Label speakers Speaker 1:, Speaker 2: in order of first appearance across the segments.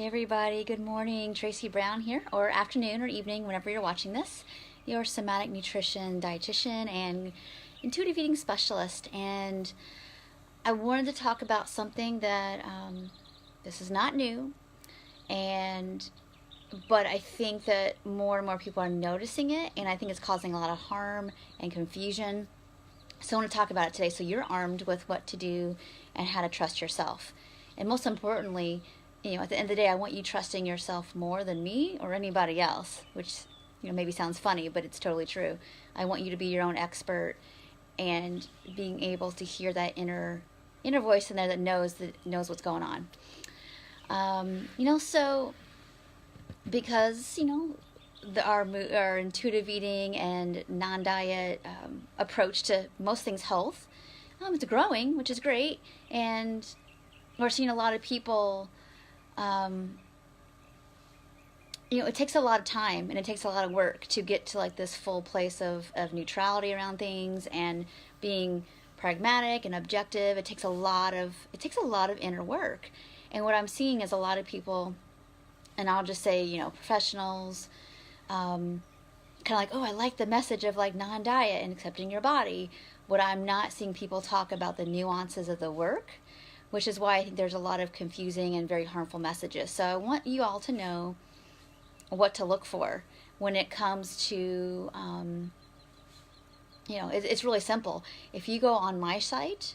Speaker 1: Hey everybody, good morning. Tracy Brown here, or afternoon or evening, whenever you're watching this. Your somatic nutrition dietitian and intuitive eating specialist. And I wanted to talk about something that this is not new, and but I think that more and more people are noticing it, and I think it's causing a lot of harm and confusion. So I want to talk about it today so you're armed with what to do and how to trust yourself. And most importantly, at the end of the day, I want you trusting yourself more than me or anybody else, which, maybe sounds funny, but it's totally true. I want you to be your own expert and being able to hear that inner voice in there that knows what's going on. So because, our intuitive eating and non-diet approach to most things health, it's growing, which is great. And we're seeing a lot of people, it takes a lot of time and it takes a lot of work to get to like this full place of neutrality around things and being pragmatic and objective. It takes a lot of inner work. And what I'm seeing is a lot of people, and I'll just say, professionals, kind of like, oh, I like the message of like non-diet and accepting your body. What I'm not seeing people talk about the nuances of the work, which is why I think there's a lot of confusing and very harmful messages. So I want you all to know what to look for when it comes to, it's really simple. If you go on my site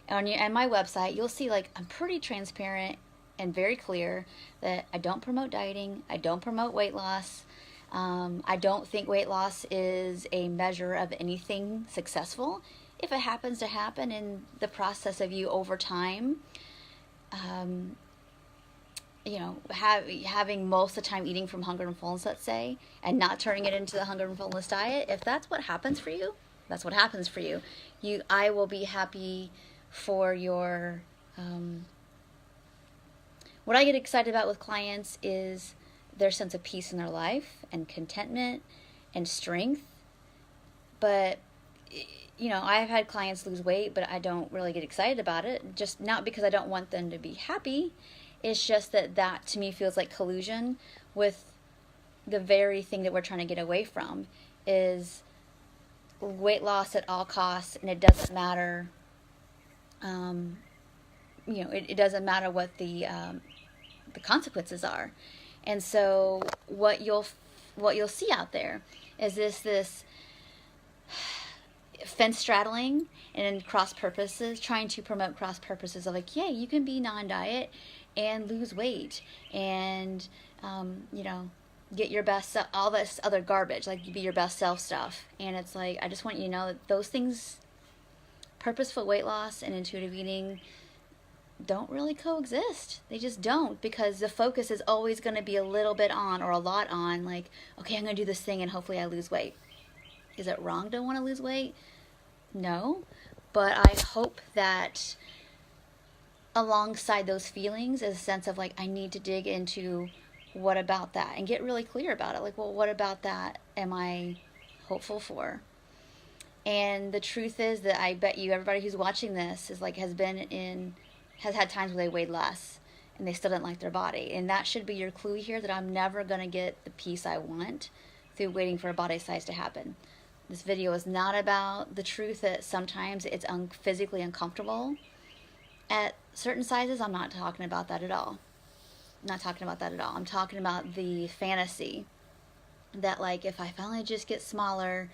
Speaker 1: and my website, you'll see like I'm pretty transparent and very clear that I don't promote dieting. I don't promote weight loss. I don't think weight loss is a measure of anything successful. If it happens to happen in the process of you over time, having most of the time eating from hunger and fullness, let's say, and not turning it into the hunger and fullness diet, if that's what happens for you, that's what happens for you. I will be happy for your, what I get excited about with clients is their sense of peace in their life and contentment and strength. But I've had clients lose weight, but I don't really get excited about it. Just not because I don't want them to be happy. It's just that to me feels like collusion with the very thing that we're trying to get away from is weight loss at all costs, and it doesn't matter. It doesn't matter what the consequences are. And so what you'll see out there is this fence straddling and cross purposes, trying to promote cross purposes of like, yeah, you can be non-diet and lose weight and get your best, all this other garbage, like you be your best self stuff. And it's like, I just want you to know that those things, purposeful weight loss and intuitive eating, don't really coexist. They just don't, because the focus is always going to be a little bit on or a lot on like, okay, I'm going to do this thing and hopefully I lose weight. Is it wrong to want to lose weight? No, but I hope that alongside those feelings is a sense of like, I need to dig into what about that and get really clear about it. Like, well, what about that am I hopeful for? And the truth is that I bet you everybody who's watching this is like, has had times where they weighed less and they still didn't like their body. And that should be your clue here, that I'm never going to get the peace I want through waiting for a body size to happen. This video is not about the truth that sometimes it's physically uncomfortable at certain sizes. I'm not talking about that at all. I'm not talking about that at all. I'm talking about the fantasy that like, if I finally just get smaller,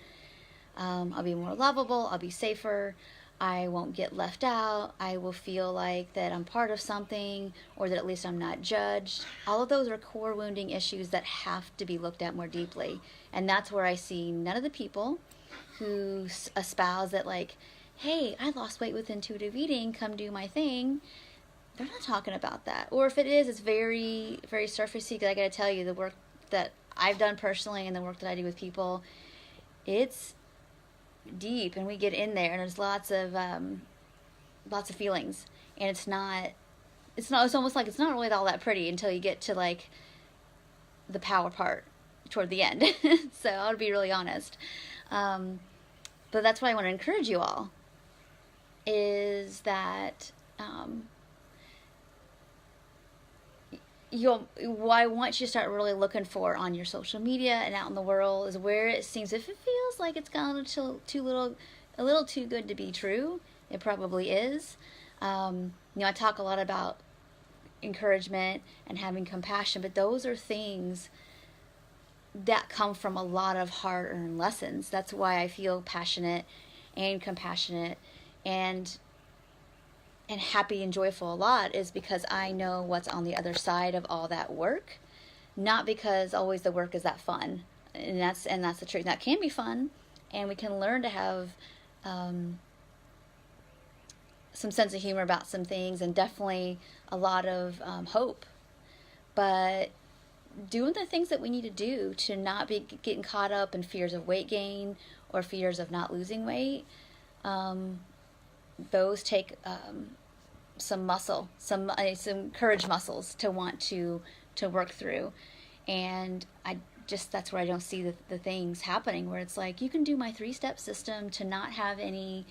Speaker 1: I'll be more lovable, I'll be safer, I won't get left out, I will feel like that I'm part of something, or that at least I'm not judged. All of those are core wounding issues that have to be looked at more deeply. And that's where I see none of the people who espouse that like, hey, I lost weight with intuitive eating, come do my thing. They're not talking about that. Or if it is, it's very, very surfacey, because I gotta tell you, the work that I've done personally and the work that I do with people, it's deep, and we get in there and there's lots of feelings, and it's almost like it's not really all that pretty until you get to like the power part toward the end. So I'll be really honest, but that's what I want to encourage you all, is that what I want you to start really looking for on your social media and out in the world is where it seems, if it feels like it's gone a little too good to be true, it probably is. I talk a lot about encouragement and having compassion, but those are things that come from a lot of hard-earned lessons. That's why I feel passionate and compassionate and happy and joyful a lot, is because I know what's on the other side of all that work, not because always the work is that fun. And that's the truth. That can be fun, and we can learn to have some sense of humor about some things, and definitely a lot of hope. But doing the things that we need to do to not be getting caught up in fears of weight gain or fears of not losing weight, those take some muscle, some courage muscles to want to work through. And that's where I don't see the things happening, where it's like, you can do my 3-step system to not have any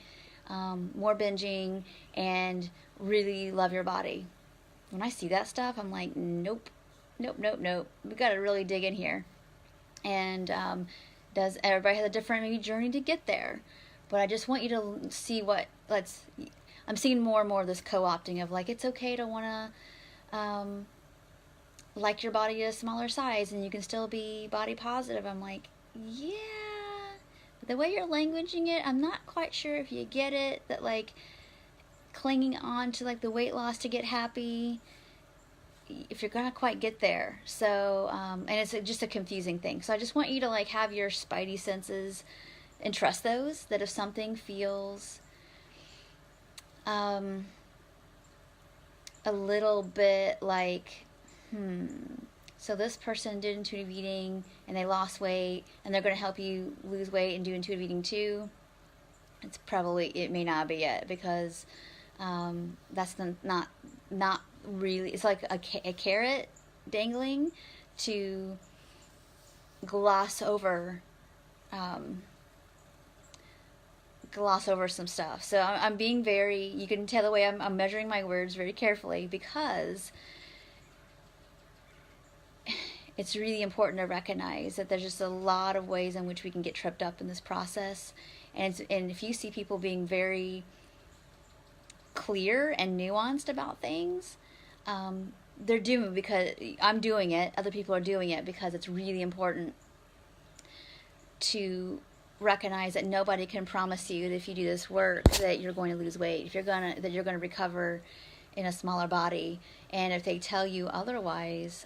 Speaker 1: more binging and really love your body. When I see that stuff, I'm like, nope. We got to really dig in here. And does everybody has a different maybe journey to get there? But I just want you to see I'm seeing more and more of this co-opting of like, it's okay to want to like your body at a smaller size and you can still be body positive. I'm like, yeah, but the way you're languaging it, I'm not quite sure if you get it, that like clinging on to like the weight loss to get happy, if you're gonna quite get there. So and it's just a confusing thing. So I just want you to like have your spidey senses and trust those, that if something feels a little bit like, so this person did intuitive eating and they lost weight and they're going to help you lose weight and do intuitive eating too, it may not be it, because that's not really, it's like a carrot dangling to gloss over some stuff. So I'm being very, you can tell the way I'm measuring my words very carefully, because it's really important to recognize that there's just a lot of ways in which we can get tripped up in this process. And if you see people being very clear and nuanced about things, they're doing, because I'm doing it, other people are doing it, because it's really important to recognize that nobody can promise you that if you do this work that you're going to lose weight, that you're going to recover in a smaller body. And if they tell you otherwise,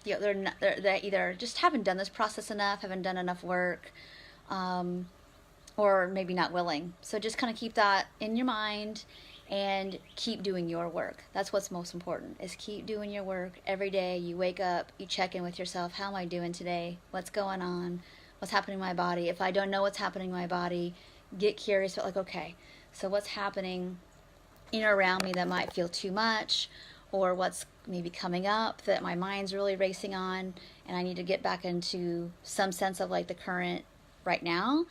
Speaker 1: they either just haven't done this process enough, haven't done enough work, or maybe not willing. So just kind of keep that in your mind and keep doing your work. That's what's most important, is keep doing your work every day. You wake up, you check in with yourself. How am I doing today? What's going on? What's happening in my body? If I don't know what's happening in my body, get curious about, like, okay, so what's happening in or around me that might feel too much, or what's maybe coming up that my mind's really racing on, and I need to get back into some sense of like the current right now,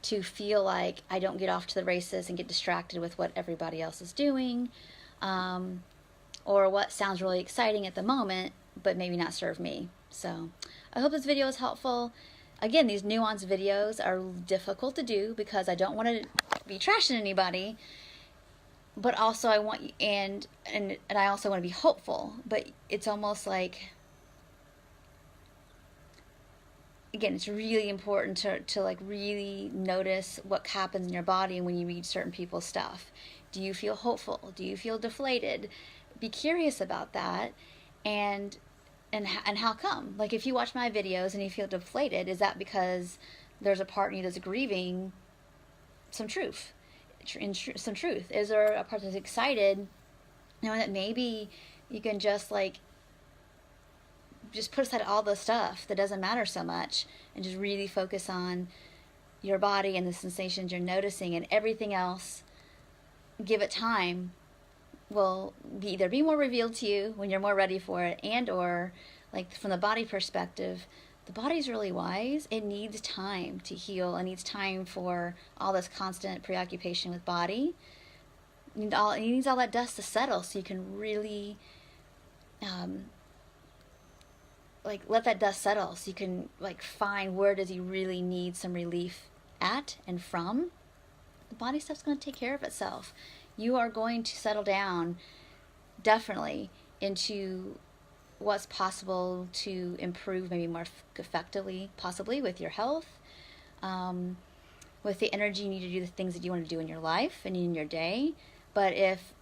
Speaker 1: to feel like I don't get off to the races and get distracted with what everybody else is doing, or what sounds really exciting at the moment but maybe not serve me. So I hope this video is helpful. Again, these nuanced videos are difficult to do because I don't want to be trashing anybody, but also I want, and I also want to be hopeful. But it's almost like, again, it's really important to like really notice what happens in your body when you read certain people's stuff. Do you feel hopeful? Do you feel deflated? Be curious about that, and how come? Like, if you watch my videos and you feel deflated, is that because there's a part in you that's grieving some truth? Some truth? Is there a part that's excited, knowing that maybe you can just put aside all the stuff that doesn't matter so much and just really focus on your body and the sensations you're noticing, and everything else, give it time, will either be more revealed to you when you're more ready for it, and or like from the body perspective, the body's really wise. It needs time to heal. It needs time for all this constant preoccupation with body. It needs all that dust to settle so you can really um, like let that dust settle so you can like find where does he really need some relief at and from. The body stuff's going to take care of itself. You are going to settle down definitely into what's possible to improve maybe more effectively, possibly with your health, with the energy you need to do the things that you want to do in your life and in your day. But if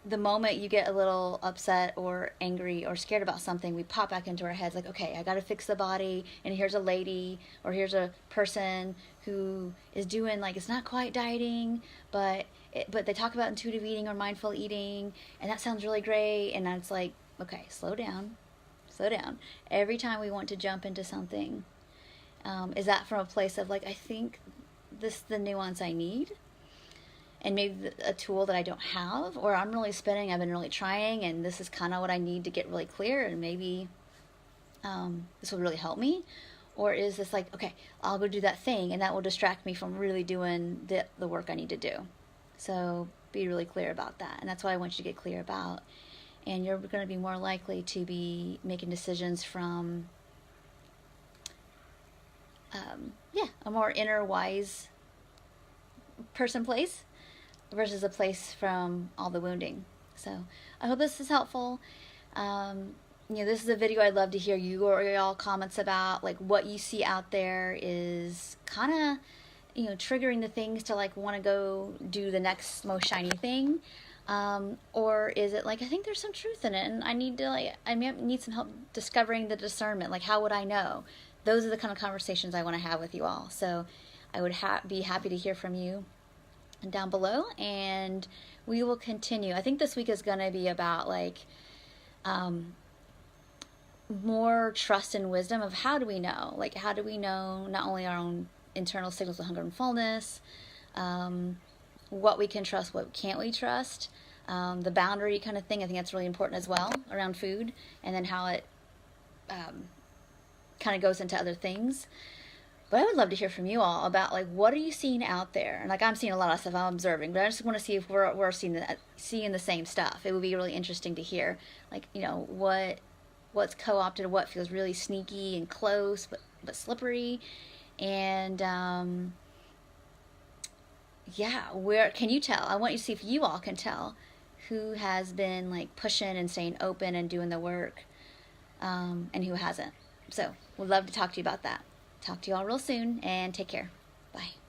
Speaker 1: the moment you get a little upset or angry or scared about something, we pop back into our heads like, okay, I got to fix the body, and here's a lady or here's a person who is doing like, it's not quite dieting, but they talk about intuitive eating or mindful eating, and that sounds really great. And it's like, okay, slow down. Every time we want to jump into something, is that from a place of like, I think this is the nuance I need, and maybe a tool that I don't have, or I'm really spinning, I've been really trying, and this is kind of what I need to get really clear, and maybe this will really help me? Or is this like, okay, I'll go do that thing, and that will distract me from really doing the work I need to do? So be really clear about that, and that's what I want you to get clear about. And you're going to be more likely to be making decisions from, a more inner wise person place versus a place from all the wounding. So I hope this is helpful. This is a video I'd love to hear y'all comments about, like what you see out there is kind of, triggering the things to like want to go do the next most shiny thing. Or is it like, I think there's some truth in it, and I need some help discovering the discernment. Like, how would I know? Those are the kind of conversations I want to have with you all. So I would be happy to hear from you down below, and we will continue. I think this week is going to be about like more trust and wisdom of how do we know? Like, how do we know not only our own internal signals of hunger and fullness, what we can trust, what can't we trust, the boundary kind of thing. I think that's really important as well around food, and then how it kind of goes into other things. But I would love to hear from you all about like, what are you seeing out there? And like, I'm seeing a lot of stuff I'm observing, but I just want to see if we're seeing the same stuff. It would be really interesting to hear, like, what's co-opted, what feels really sneaky and close but slippery, and where can you tell? I want you to see if you all can tell who has been like pushing and staying open and doing the work, and who hasn't. So we'd love to talk to you about that. Talk to you all real soon, and take care. Bye.